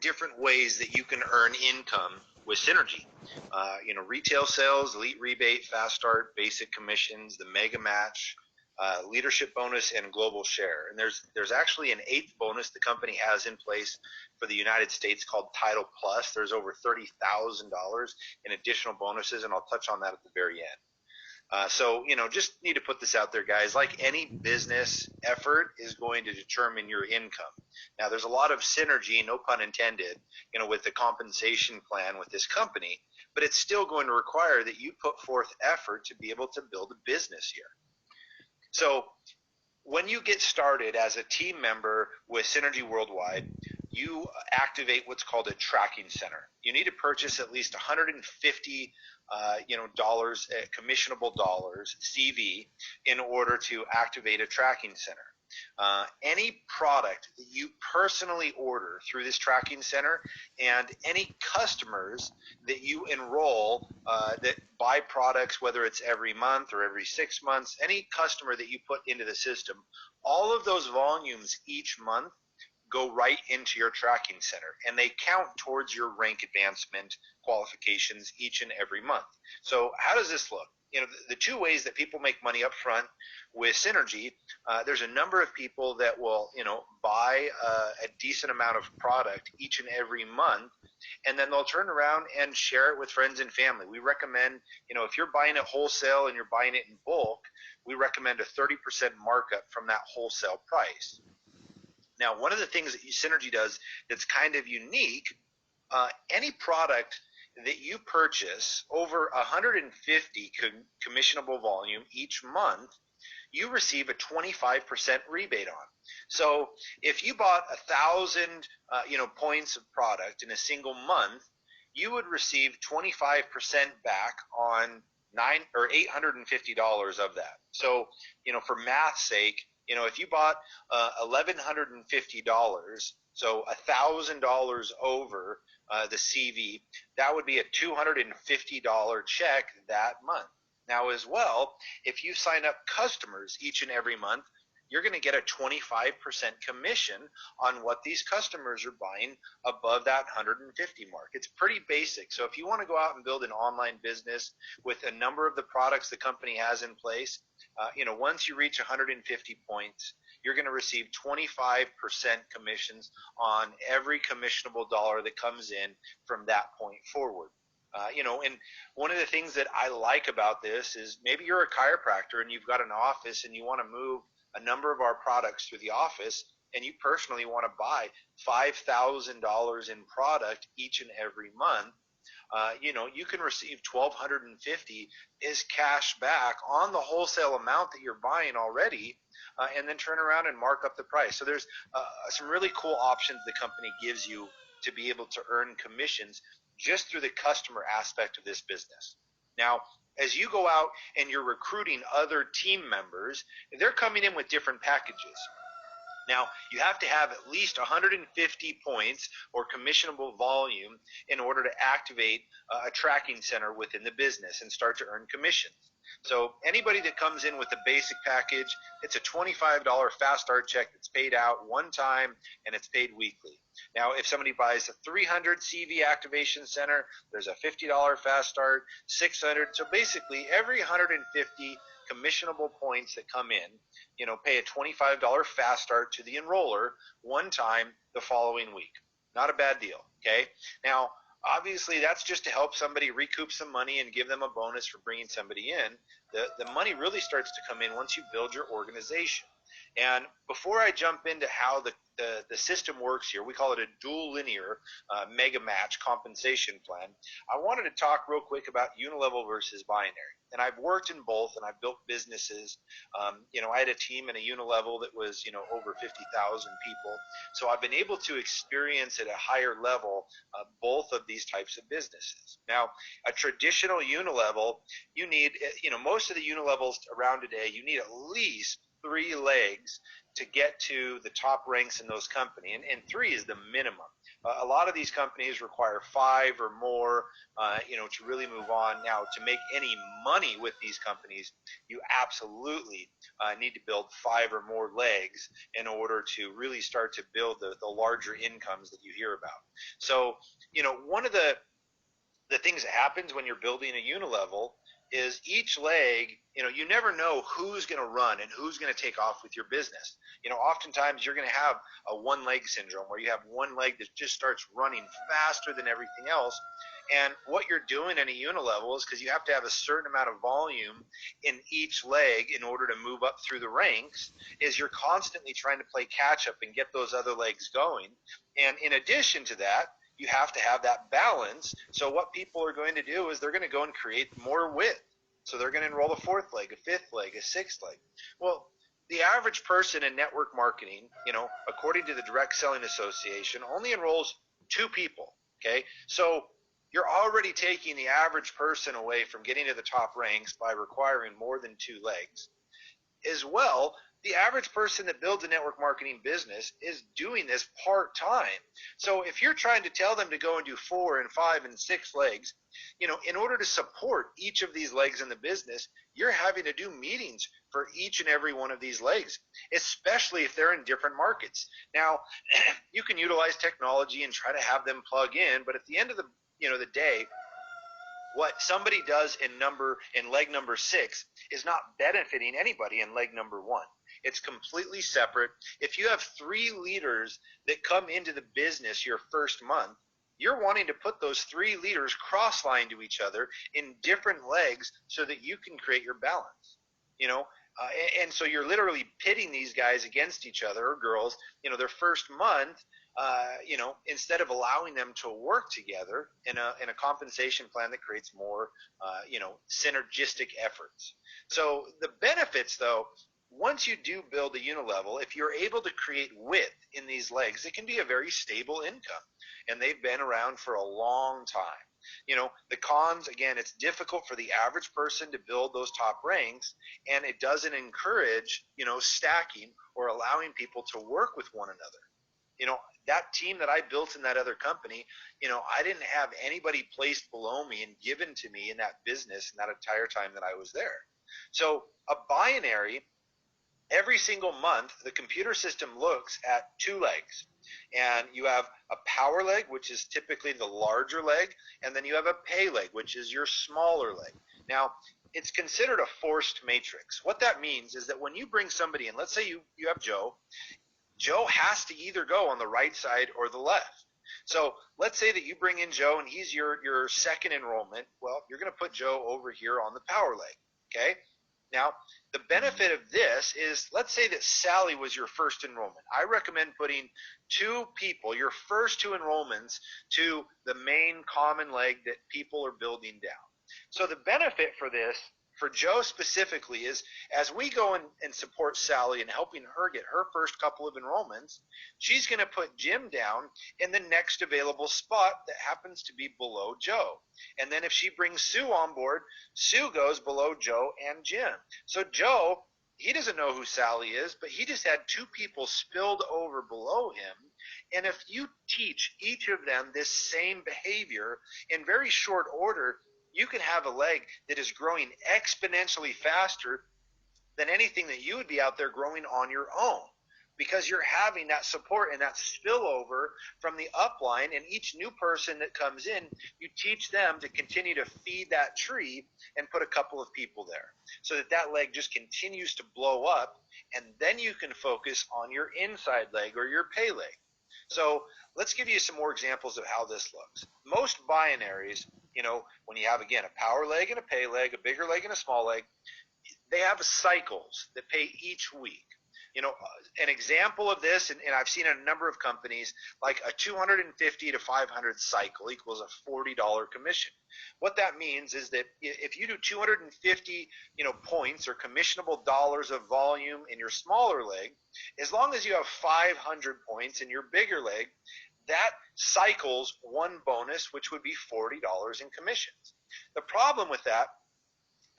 different ways that you can earn income with Synergy. Retail sales, elite rebate, fast start, basic commissions, the mega match, leadership bonus, and global share. And there's actually an 8th bonus the company has in place for the United States called Title Plus. There's over $30,000 in additional bonuses, and I'll touch on that at the very end. Just need to put this out there, guys. Like any business, effort is going to determine your income. Now, there's a lot of synergy, no pun intended, with the compensation plan with this company, but it's still going to require that you put forth effort to be able to build a business here. So when you get started as a team member with Synergy Worldwide, you activate what's called a tracking center. You need to purchase at least $150 commissionable dollars, CV, in order to activate a tracking center. Any product that you personally order through this tracking center and any customers that you enroll that buy products, whether it's every month or every 6 months, any customer that you put into the system, all of those volumes each month go right into your tracking center, and they count towards your rank advancement qualifications each and every month. So how does this look? The 2 ways that people make money up front with Synergy, there's a number of people that will, buy a decent amount of product each and every month, and then they'll turn around and share it with friends and family. We recommend, if you're buying it wholesale and you're buying it in bulk, we recommend a 30% markup from that wholesale price. Now, one of the things that Synergy does that's kind of unique, any product that you purchase over 150 commissionable volume each month, you receive a 25% rebate on. So if you bought 1,000 points of product in a single month, you would receive 25% back on $850 of that. So, for math's sake, if you bought $1,150, so $1,000 over the CV, that would be a $250 check that month. Now, as well, if you sign up customers each and every month, you're going to get a 25% commission on what these customers are buying above that 150 mark. It's pretty basic. So if you want to go out and build an online business with a number of the products the company has in place, once you reach 150 points, you're going to receive 25% commissions on every commissionable dollar that comes in from that point forward. And one of the things that I like about this is maybe you're a chiropractor and you've got an office and you want to move a number of our products through the office, and you personally want to buy $5,000 in product each and every month. You can receive $1,250 as cash back on the wholesale amount that you're buying already, and then turn around and mark up the price. So there's some really cool options the company gives you to be able to earn commissions just through the customer aspect of this business. Now, as you go out and you're recruiting other team members, they're coming in with different packages. Now, you have to have at least 150 points or commissionable volume in order to activate a tracking center within the business and start to earn commissions. So anybody that comes in with the basic package, it's a $25 fast start check that's paid out one time and it's paid weekly. Now, if somebody buys a 300 CV activation center, there's a $50 fast start, 600. So basically every 150 commissionable points that come in, pay a $25 fast start to the enroller one time the following week. Not a bad deal, okay? Now, obviously, that's just to help somebody recoup some money and give them a bonus for bringing somebody in. The money really starts to come in once you build your organization. And before I jump into how the system works here, we call it a dual linear mega match compensation plan. I wanted to talk real quick about unilevel versus binary. And I've worked in both, and I've built businesses. I had a team in a unilevel that was, over 50,000 people. So I've been able to experience at a higher level both of these types of businesses. Now, a traditional unilevel, you need, most of the unilevels around today, you need at least 3 legs to get to the top ranks in those companies, and 3 is the minimum. A lot of these companies require 5 or more, to really move on. Now, to make any money with these companies, you absolutely need to build 5 or more legs in order to really start to build the larger incomes that you hear about. So, one of the things that happens when you're building a unilevel is each leg, you never know who's going to run and who's going to take off with your business. Oftentimes you're going to have a one leg syndrome where you have one leg that just starts running faster than everything else. And what you're doing in a unilevel is, because you have to have a certain amount of volume in each leg in order to move up through the ranks, is you're constantly trying to play catch up and get those other legs going. And in addition to that, you have to have that balance. So what people are going to do is they're going to go and create more width. So they're going to enroll a 4th leg, a 5th leg, a 6th leg. Well, the average person in network marketing, according to the Direct Selling Association, only enrolls 2 people. Okay, so you're already taking the average person away from getting to the top ranks by requiring more than 2 legs. As well, the average person that builds a network marketing business is doing this part-time. So if you're trying to tell them to go and do 4 and 5 and 6 legs, in order to support each of these legs in the business, you're having to do meetings for each and every one of these legs, especially if they're in different markets. Now, you can utilize technology and try to have them plug in, but at the end of the day, what somebody does in leg number 6 is not benefiting anybody in leg number 1. It's completely separate. If you have 3 leaders that come into the business your first month, you're wanting to put those 3 leaders cross-line to each other in different legs so that you can create your balance. And so you're literally pitting these guys against each other, or girls, their first month, instead of allowing them to work together in a compensation plan that creates more, synergistic efforts. So the benefits, though, once you do build a unilevel, if you're able to create width in these legs, it can be a very stable income, and they've been around for a long time. The cons, again, it's difficult for the average person to build those top ranks, and it doesn't encourage, stacking or allowing people to work with one another. That team that I built in that other company, I didn't have anybody placed below me and given to me in that business in that entire time that I was there. So a binary, every single month, the computer system looks at 2 legs. And you have a power leg, which is typically the larger leg, and then you have a pay leg, which is your smaller leg. Now, it's considered a forced matrix. What that means is that when you bring somebody in, let's say you have Joe has to either go on the right side or the left. So let's say that you bring in Joe and he's your second enrollment. Well, you're going to put Joe over here on the power leg, okay? Now, the benefit of this is, let's say that Sally was your first enrollment. I recommend putting 2 people, your first 2 enrollments, to the main common leg that people are building down. So the benefit for this, for Joe specifically, is as we go and support Sally and helping her get her first couple of enrollments, she's going to put Jim down in the next available spot that happens to be below Joe. And then if she brings Sue on board, Sue goes below Joe and Jim. So Joe, he doesn't know who Sally is, but he just had 2 people spilled over below him. And if you teach each of them this same behavior in very short order, you can have a leg that is growing exponentially faster than anything that you would be out there growing on your own, because you're having that support and that spillover from the upline. And each new person that comes in, you teach them to continue to feed that tree and put a couple of people there so that that leg just continues to blow up, and then you can focus on your inside leg or your pay leg. So let's give you some more examples of how this looks. Most binaries, when you have, again, a power leg and a pay leg, a bigger leg and a small leg, they have cycles that pay each week. An example of this, and I've seen a number of companies, like a 250 to 500 cycle equals a $40 commission. What that means is that if you do 250, points or commissionable dollars of volume in your smaller leg, as long as you have 500 points in your bigger leg, that cycles 1 bonus, which would be $40 in commissions. The problem with that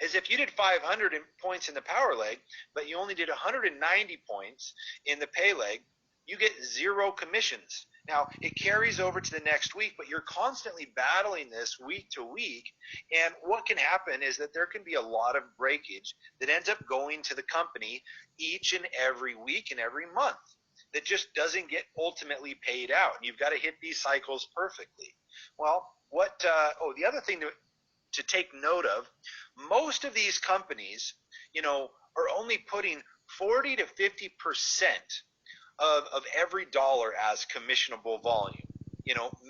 is if you did 500 points in the power leg, but you only did 190 points in the pay leg, you get 0 commissions. Now, it carries over to the next week, but you're constantly battling this week to week. And what can happen is that there can be a lot of breakage that ends up going to the company each and every week and every month that just doesn't get ultimately paid out. And you've got to hit these cycles perfectly. Well, the other thing to take note of, most of these companies, are only putting 40 to 50% of every dollar as commissionable volume.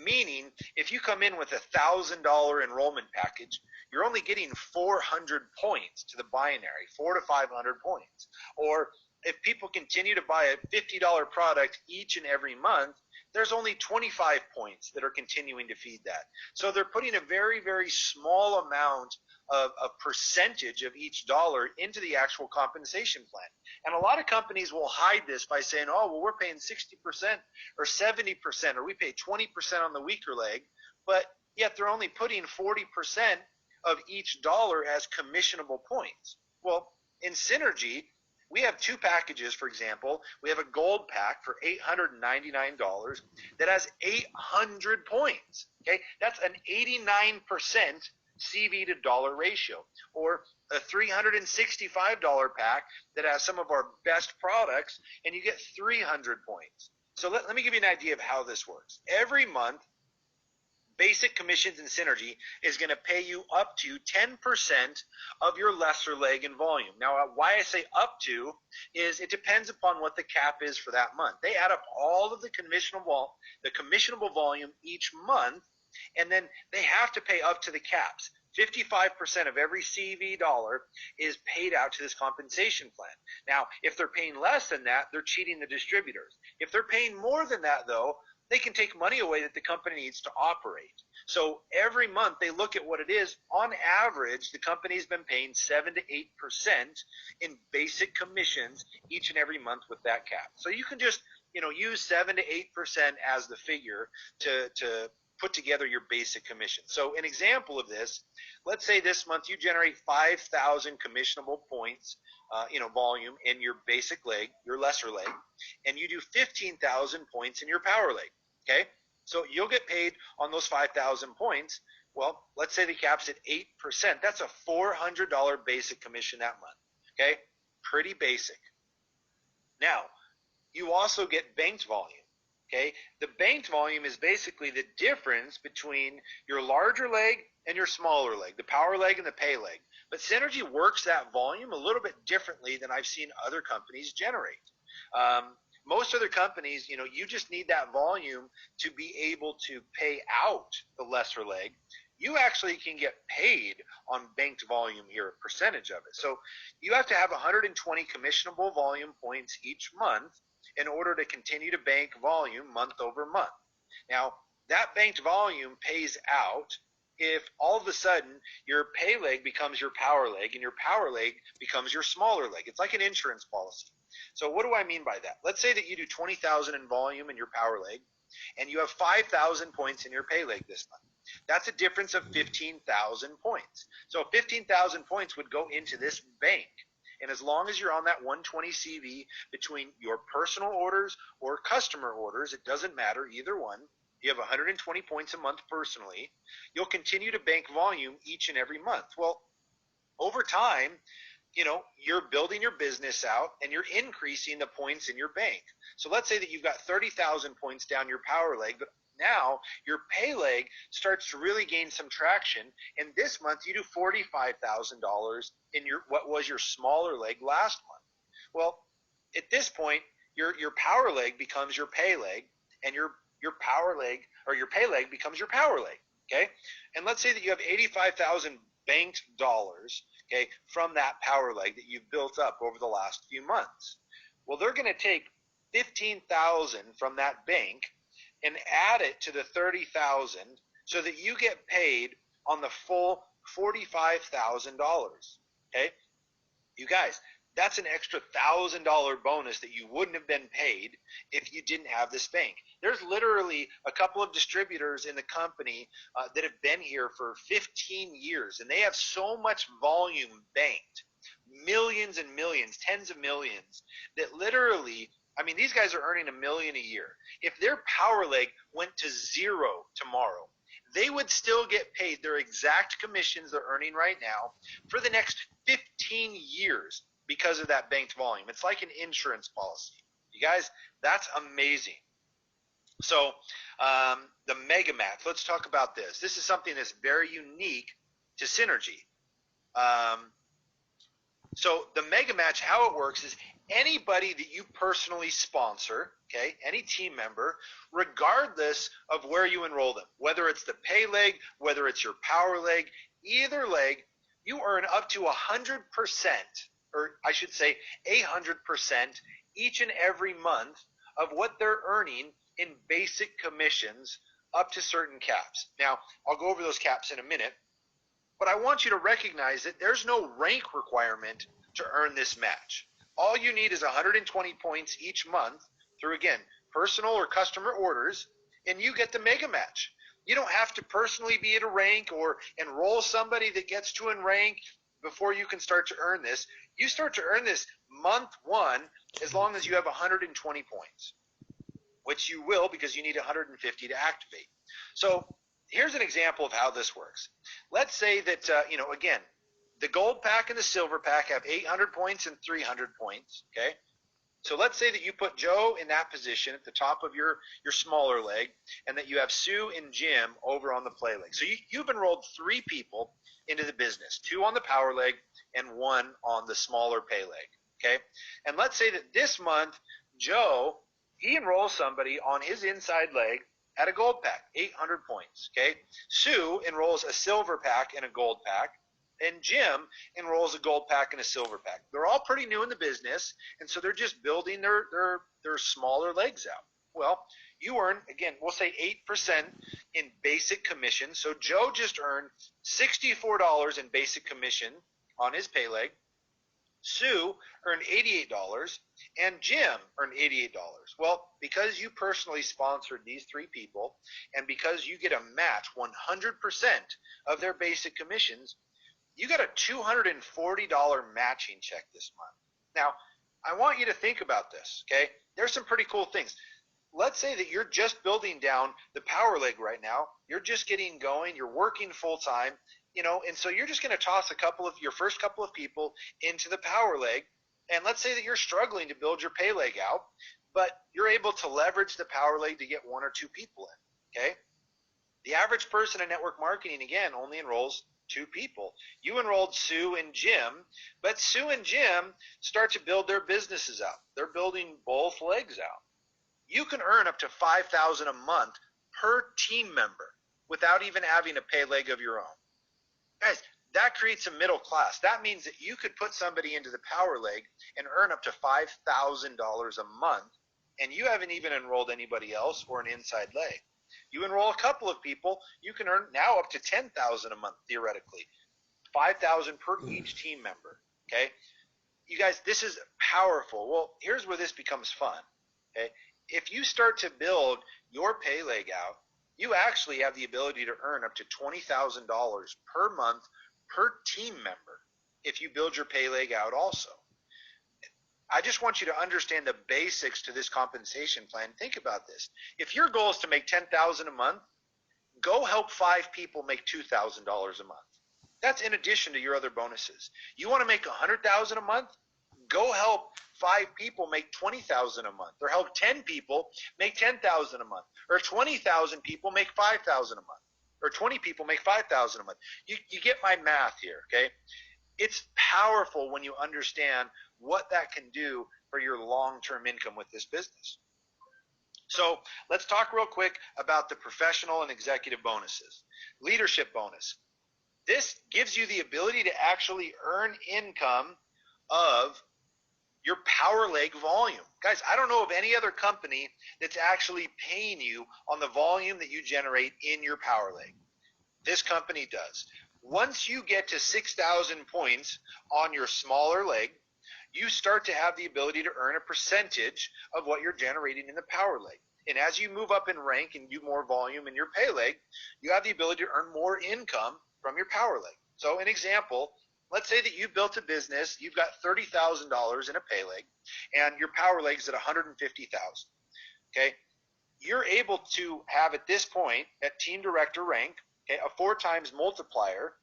Meaning if you come in with $1,000 enrollment package, you're only getting 400 points to the binary, 400 to 500 points. Or if people continue to buy a $50 product each and every month, there's only 25 points that are continuing to feed that. So they're putting a very, very small amount of a percentage of each dollar into the actual compensation plan. And a lot of companies will hide this by saying, oh, well, we're paying 60% or 70%, or we pay 20% on the weaker leg, but yet they're only putting 40% of each dollar as commissionable points. Well, in Synergy, we have two packages, for example. We have a gold pack for $899 that has 800 points. Okay, that's an 89% CV to dollar ratio. Or a $365 pack that has some of our best products, and you get 300 points. So let me give you an idea of how this works. Every month, Basic Commissions in Synergy is going to pay you up to 10% of your lesser leg in volume. Now, why I say up to is it depends upon what the cap is for that month. They add up all of the commissionable volume each month, and then they have to pay up to the caps. 55% of every CV dollar is paid out to this compensation plan. Now, if they're paying less than that, they're cheating the distributors. If they're paying more than that, though, they can take money away that the company needs to operate. So every month they look at what it is. On average, the company's been paying 7 to 8% in basic commissions each and every month with that cap. So you can just use 7 to 8% as the figure to put together your basic commission. So an example of this, let's say this month you generate 5,000 commissionable points, volume in your basic leg, your lesser leg, and you do 15,000 points in your power leg. Okay, so you'll get paid on those 5,000 points. Well, let's say the cap's at 8%. That's a $400 basic commission that month. Okay, pretty basic. Now, you also get banked volume. Okay, the banked volume is basically the difference between your larger leg and your smaller leg, the power leg and the pay leg. But Synergy works that volume a little bit differently than I've seen other companies generate. Most other companies, you just need that volume to be able to pay out the lesser leg. You actually can get paid on banked volume here, a percentage of it. So you have to have 120 commissionable volume points each month in order to continue to bank volume month over month. Now, that banked volume pays out if all of a sudden your pay leg becomes your power leg and your power leg becomes your smaller leg. It's like an insurance policy. So what do I mean by that? Let's say that you do 20,000 in volume in your power leg and you have 5,000 points in your pay leg this month. That's a difference of 15,000 points. So 15,000 points would go into this bank. And as long as you're on that 120 CV between your personal orders or customer orders, it doesn't matter, either one, you have 120 points a month personally, you'll continue to bank volume each and every month. Well, over time, you're building your business out and you're increasing the points in your bank. So let's say that you've got 30,000 points down your power leg, but now your pay leg starts to really gain some traction. And this month you do $45,000 in what was your smaller leg last month. Well, at this point, your power leg becomes your pay leg, and your power leg or your pay leg becomes your power leg. Okay, and let's say that you have 85,000 banked dollars, okay, from that power leg that you've built up over the last few months. Well, they're going to take 15,000 from that bank and add it to the 30,000 so that you get paid on the full $45,000. Okay, you guys, that's an extra $1,000 bonus that you wouldn't have been paid if you didn't have this bank. There's literally a couple of distributors in the company that have been here for 15 years, and they have so much volume banked, millions and millions, tens of millions, that literally I mean, these guys are earning $1 million a year. If their power leg went to zero tomorrow, they would still get paid their exact commissions they're earning right now for the next 15 years because of that banked volume. It's like an insurance policy. You guys, that's amazing. So the mega match, let's talk about this. This is something that's very unique to Synergy. So the mega match, how it works is anybody that you personally sponsor, okay, any team member, regardless of where you enroll them, whether it's the pay leg, whether it's your power leg, either leg, you earn up to 100%, or I should say 100% each and every month of what they're earning in basic commissions up to certain caps. Now, I'll go over those caps in a minute, but I want you to recognize that there's no rank requirement to earn this match. All you need is 120 points each month through, again, personal or customer orders, and you get the mega match. You don't have to personally be at a rank or enroll somebody that gets to a rank before you can start to earn this. You start to earn this month one as long as you have 120 points, which you will because you need 150 to activate. So here's an example of how this works. Let's say that, again, the gold pack and the silver pack have 800 points and 300 points, okay? So let's say that you put Joe in that position at the top of your smaller leg, and that you have Sue and Jim over on the play leg. So you've enrolled 3 people into the business, 2 on the power leg and 1 on the smaller pay leg, okay? And let's say that this month, Joe, he enrolls somebody on his inside leg at a gold pack, 800 points, okay? Sue enrolls a silver pack and a gold pack, and Jim enrolls a gold pack and a silver pack. They're all pretty new in the business, and so they're just building their smaller legs out. Well, you earn, again, we'll say 8% in basic commission. So Joe just earned $64 in basic commission on his pay leg. Sue earned $88, and Jim earned $88. Well, because you personally sponsored these 3 people, and because you get a match 100% of their basic commissions, you got a $240 matching check this month. Now, I want you to think about this, okay? There's some pretty cool things. Let's say that you're just building down the power leg right now. You're just getting going. You're working full time, and so you're just going to toss your first couple of people into the power leg. And let's say that you're struggling to build your pay leg out, but you're able to leverage the power leg to get 1 or 2 people in, okay? The average person in network marketing, again, only enrolls 2 people. You enrolled Sue and Jim, but Sue and Jim start to build their businesses out. They're building both legs out. You can earn up to $5,000 a month per team member without even having a pay leg of your own. Guys, that creates a middle class. That means that you could put somebody into the power leg and earn up to $5,000 a month, and you haven't even enrolled anybody else or an inside leg. You enroll a couple of people, you can earn now up to $10,000 a month theoretically, $5,000 per each team member. Okay, you guys, this is powerful. Well, here's where this becomes fun. Okay, if you start to build your pay leg out, you actually have the ability to earn up to $20,000 per month per team member if you build your pay leg out also. I just want you to understand the basics to this compensation plan. Think about this. If your goal is to make $10,000 a month, go help 5 people make $2,000 a month. That's in addition to your other bonuses. You want to make $100,000 a month? Go help 5 people make $20,000 a month, or help 10 people make $10,000 a month, or 20,000 people make $5,000 a month, or 20 people make $5,000 a month. You get my math here, okay? It's powerful when you understand what that can do for your long-term income with this business. So let's talk real quick about the professional and executive bonuses. Leadership bonus. This gives you the ability to actually earn income of your power leg volume. Guys, I don't know of any other company that's actually paying you on the volume that you generate in your power leg. This company does. Once you get to 6,000 points on your smaller leg, you start to have the ability to earn a percentage of what you're generating in the power leg. And as you move up in rank and do more volume in your pay leg, you have the ability to earn more income from your power leg. So an example, let's say that you built a business, you've got $30,000 in a pay leg, and your power leg's at $150,000. Okay, you're able to have at this point at team director rank, okay, a 4 times multiplier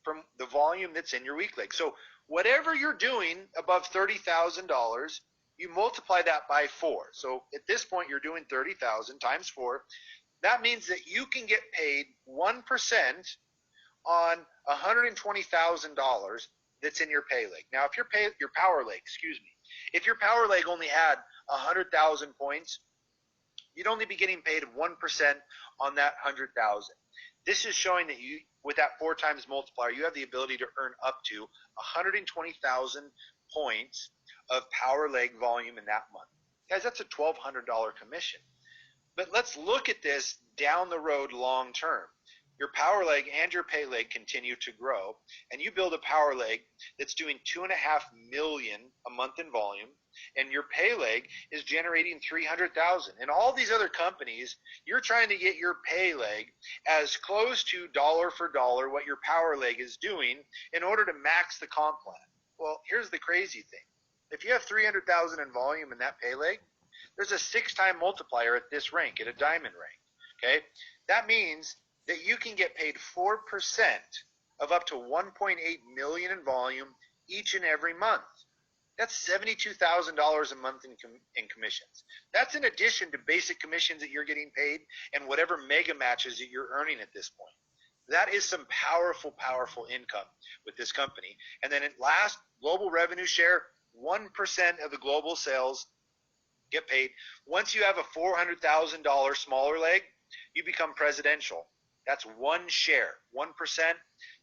from the volume that's in your weak leg. So whatever you're doing above $30,000, you multiply that by 4. So at this point, you're doing 30,000 times 4. That means that you can get paid 1% on $120,000 that's in your pay leg. Now, if your power leg, if your power leg only had 100,000 points, you'd only be getting paid 1% on that 100,000. This is showing that you, with that 4 times multiplier, you have the ability to earn up to 120,000 points of power leg volume in that month. Guys, that's a $1,200 commission. But let's look at this down the road long term. Your power leg and your pay leg continue to grow, and you build a power leg that's doing $2.5 million a month in volume, and your pay leg is generating $300,000. And all these other companies, you're trying to get your pay leg as close to dollar for dollar what your power leg is doing in order to max the comp plan. Well, here's the crazy thing. If you have $300,000 in volume in that pay leg, there's a 6-time multiplier at this rank, at a diamond rank. Okay, that means that you can get paid 4% of up to $1.8 million in volume each and every month. That's $72,000 a month in commissions. That's in addition to basic commissions that you're getting paid and whatever mega matches that you're earning at this point. That is some powerful, powerful income with this company. And then at last, global revenue share, 1% of the global sales get paid. Once you have a $400,000 smaller leg, you become presidential. That's 1 share, 1%.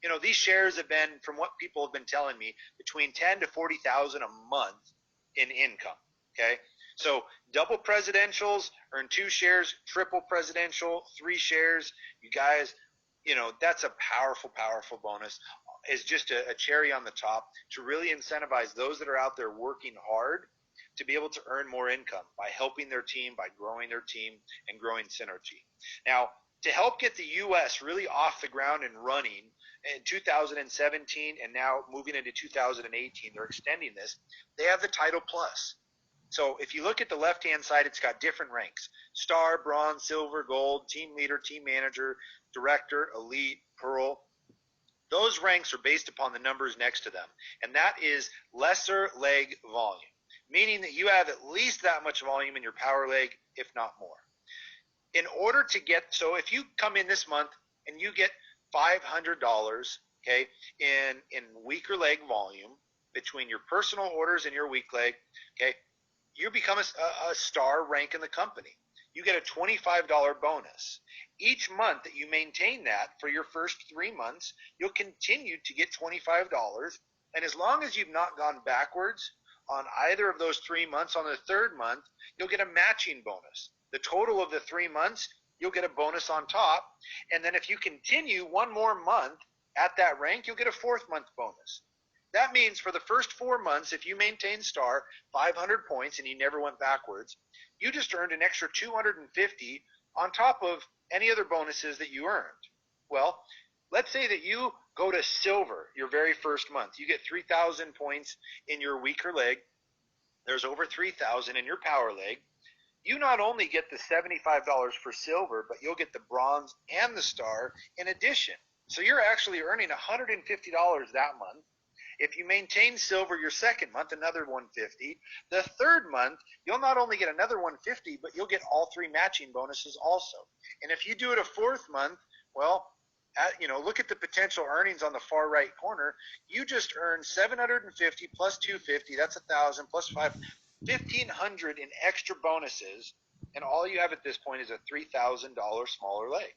You know, these shares have been, from what people have been telling me, between 10 to 40,000 a month in income. Okay, so double presidentials earn 2 shares, triple presidential 3 shares. You guys, you know, that's a powerful, powerful bonus. It's just a cherry on the top to really incentivize those that are out there working hard to be able to earn more income by helping their team, by growing their team, and growing Synergy. Now, to help get the U.S. really off the ground and running in 2017 and now moving into 2018, they're extending this. They have the Title Plus. So if you look at the left-hand side, it's got different ranks: Star, Bronze, Silver, Gold, Team Leader, Team Manager, Director, Elite, Pearl. Those ranks are based upon the numbers next to them, and that is lesser leg volume, meaning that you have at least that much volume in your power leg, if not more. In order to get, so if you come in this month and you get $500, okay, in weaker leg volume between your personal orders and your weak leg, okay, you become a star rank in the company. You get a $25 bonus. Each month that you maintain that for your first 3 months, you'll continue to get $25. And as long as you've not gone backwards on either of those 3 months, on the 3rd month, you'll get a matching bonus. The total of the 3 months, you'll get a bonus on top. And then if you continue 1 more month at that rank, you'll get a 4th month bonus. That means for the first 4 months, if you maintain star 500 points and you never went backwards, you just earned an extra 250 on top of any other bonuses that you earned. Well, let's say that you go to silver your very first month. You get 3,000 points in your weaker leg. There's over 3,000 in your power leg. You not only get the $75 for silver, but you'll get the bronze and the star in addition. So you're actually earning $150 that month. If you maintain silver your 2nd month, another $150. The 3rd month, you'll not only get another $150, but you'll get all 3 matching bonuses also. And if you do it a 4th month, well, look at the potential earnings on the far right corner. You just earned $750 plus $250. That's $1,000 plus $5. $1,500 in extra bonuses, and all you have at this point is a $3,000 smaller leg.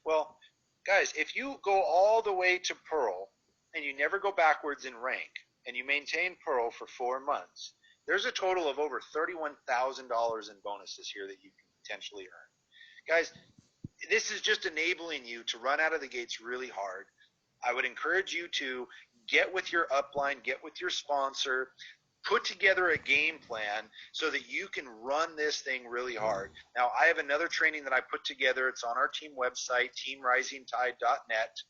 Well, guys, if you go all the way to Pearl and you never go backwards in rank and you maintain Pearl for 4 months, there's a total of over $31,000 in bonuses here that you can potentially earn. Guys, this is just enabling you to run out of the gates really hard. I would encourage you to get with your upline, get with your sponsor, put together a game plan so that you can run this thing really hard. Now, I have another training that I put together. It's on our team website, teamrisingtide.net.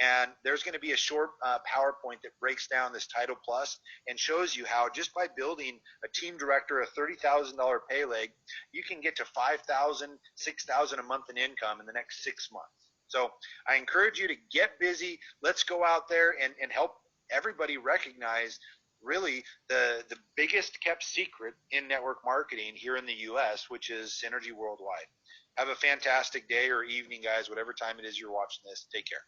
And there's going to be a short PowerPoint that breaks down this Title Plus and shows you how just by building a team director, a $30,000 pay leg, you can get to $5,000, $6,000 a month in income in the next 6 months. So I encourage you to get busy. Let's go out there and help everybody recognize really the biggest kept secret in network marketing here in the U.S., which is Synergy Worldwide. Have a fantastic day or evening, guys, whatever time it is you're watching this. Take care.